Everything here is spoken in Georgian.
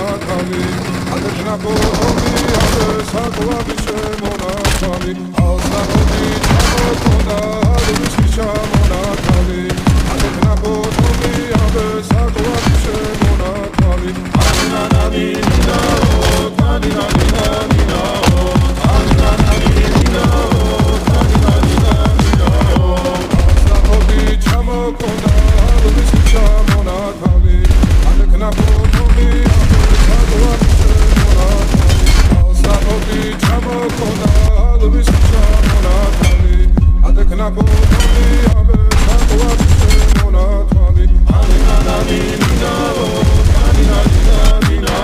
მონათალი ალეთნა ბოთომი აბე საკვარი შემონათალი ალსანოდი ჩამოწონდა ალუსი ჩამონათალი ალეთნა ბოთომი აბე საკვარი შემონათალი ანანადი